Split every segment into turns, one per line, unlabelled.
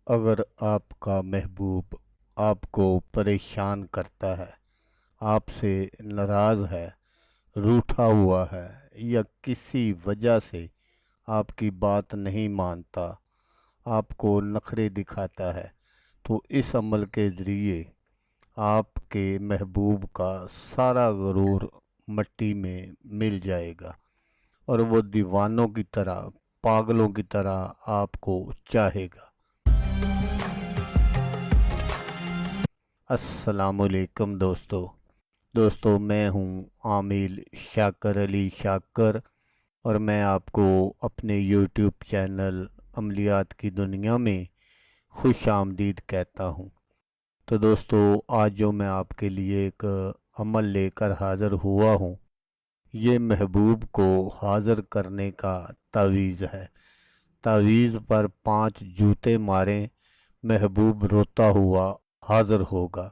अगर आपका महबूब आपको परेशान करता है, आपसे नाराज़ है, रूठा हुआ है या किसी वजह से आपकी बात नहीं मानता, आपको नखरे दिखाता है, तो इस अमल के ज़रिए आपके महबूब का सारा गुरूर मिट्टी में मिल जाएगा और वो दीवानों की तरह, पागलों की तरह आपको चाहेगा। अस्सलामुअलैकुम दोस्तों, मैं हूं आमिल शाकर अली शाकर और मैं आपको अपने यूट्यूब चैनल अमलियात की दुनिया में खुश आमदीद कहता हूं। तो दोस्तों, आज जो मैं आपके लिए एक अमल लेकर हाज़िर हुआ हूं, ये महबूब को हाज़िर करने का तावीज़ है। तावीज़ पर 5 जूते मारें, महबूब रोता हुआ हाज़िर होगा।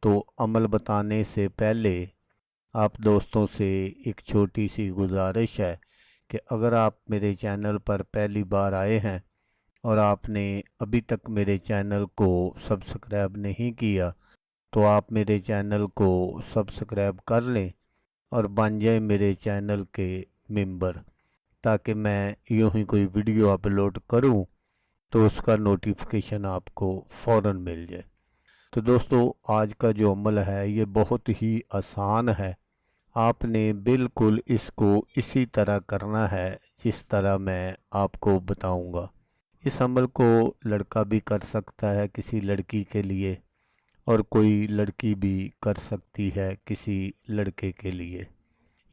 तो अमल बताने से पहले आप दोस्तों से एक छोटी सी गुजारिश है कि अगर आप मेरे चैनल पर पहली बार आए हैं और आपने अभी तक मेरे चैनल को सब्सक्राइब नहीं किया, तो आप मेरे चैनल को सब्सक्राइब कर लें और बन जाए मेरे चैनल के मेंबर, ताकि मैं यूं ही कोई वीडियो अपलोड करूं तो उसका नोटिफिकेशन आपको फ़ौरन मिल जाए। तो दोस्तों, आज का जो अमल है ये बहुत ही आसान है। आपने बिल्कुल इसको इसी तरह करना है जिस तरह मैं आपको बताऊंगा। इस अमल को लड़का भी कर सकता है किसी लड़की के लिए, और कोई लड़की भी कर सकती है किसी लड़के के लिए।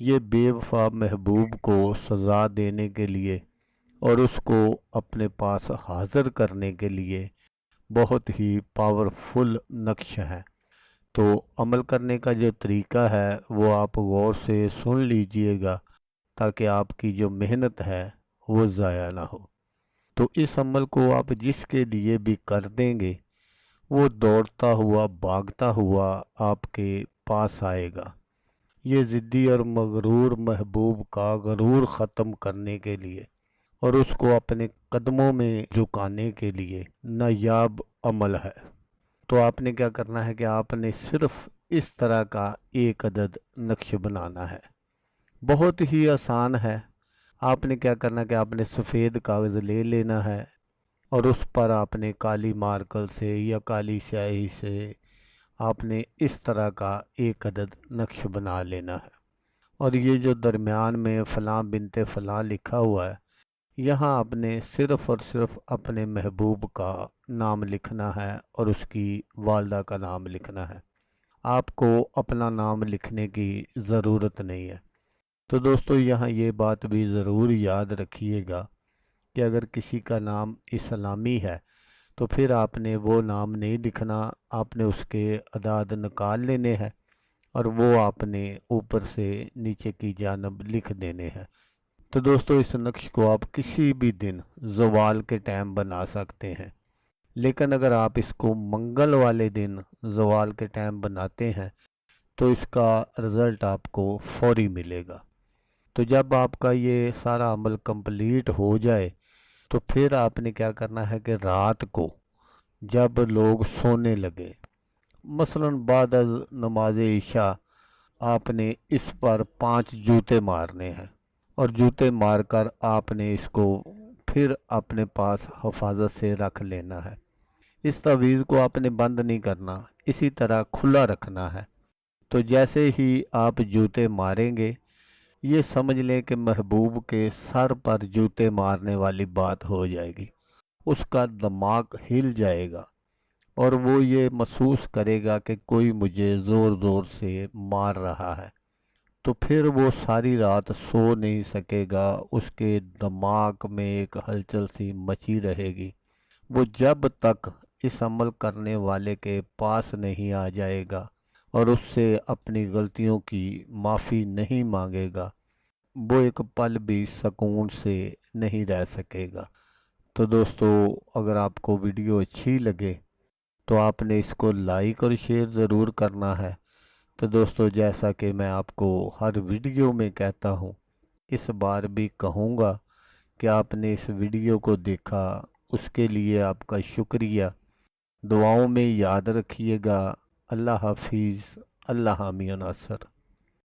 ये बेवफा महबूब को सज़ा देने के लिए और उसको अपने पास हाज़िर करने के लिए बहुत ही पावरफुल नक्श है। तो अमल करने का जो तरीका है वो आप गौर से सुन लीजिएगा, ताकि आपकी जो मेहनत है वो ज़ाया ना हो। तो इस अमल को आप जिसके लिए भी कर देंगे, वो दौड़ता हुआ, भागता हुआ आपके पास आएगा। ये ज़िद्दी और मगरूर महबूब का गरूर ख़त्म करने के लिए और उसको अपने कदमों में झुकाने के लिए नायाब अमल है। तो आपने क्या करना है कि आपने सिर्फ इस तरह का एक अदद नक्श बनाना है। बहुत ही आसान है। आपने क्या करना है कि आपने सफ़ेद कागज़ ले लेना है और उस पर आपने काली मार्कर से या काली स्याही से आपने इस तरह का एक अदद नक्श बना लेना है। और ये जो दरमियान में फ़लाँ बिनते फ़लाँ लिखा हुआ है, यहाँ आपने सिर्फ़ और सिर्फ अपने महबूब का नाम लिखना है और उसकी वालदा का नाम लिखना है। आपको अपना नाम लिखने की ज़रूरत नहीं है। तो दोस्तों, यहाँ ये बात भी ज़रूर याद रखिएगा कि अगर किसी का नाम इस्लामी है तो फिर आपने वो नाम नहीं लिखना, आपने उसके अदाद निकाल लेने हैं और वो आपने ऊपर से नीचे की जानब लिख देने हैं। तो दोस्तों, इस नक्श को आप किसी भी दिन ज़वाल के टाइम बना सकते हैं, लेकिन अगर आप इसको मंगल वाले दिन ज़वाल के टाइम बनाते हैं तो इसका रिज़ल्ट आपको फौरी मिलेगा। तो जब आपका ये सारा अमल कंप्लीट हो जाए तो फिर आपने क्या करना है कि रात को जब लोग सोने लगे, मसलन बाद अज़ नमाज इशा, आपने इस पर 5 जूते मारने हैं और जूते मारकर आपने इसको फिर अपने पास हिफाजत से रख लेना है। इस तवीज़ को आपने बंद नहीं करना, इसी तरह खुला रखना है। तो जैसे ही आप जूते मारेंगे, ये समझ लें कि महबूब के सर पर जूते मारने वाली बात हो जाएगी। उसका दिमाग हिल जाएगा और वो ये महसूस करेगा कि कोई मुझे ज़ोर ज़ोर से मार रहा है। तो फिर वो सारी रात सो नहीं सकेगा, उसके दिमाग में एक हलचल सी मची रहेगी। वो जब तक इस अमल करने वाले के पास नहीं आ जाएगा और उससे अपनी गलतियों की माफ़ी नहीं मांगेगा, वो एक पल भी सुकून से नहीं रह सकेगा। तो दोस्तों, अगर आपको वीडियो अच्छी लगे तो आपने इसको लाइक और शेयर ज़रूर करना है। तो दोस्तों, जैसा कि मैं आपको हर वीडियो में कहता हूँ, इस बार भी कहूँगा कि आपने इस वीडियो को देखा, اس کے لیے آپ کا شکریہ۔ دعاؤں میں یاد رکھیے گا۔ اللہ حافظ۔ اللہ حامی و ناصر۔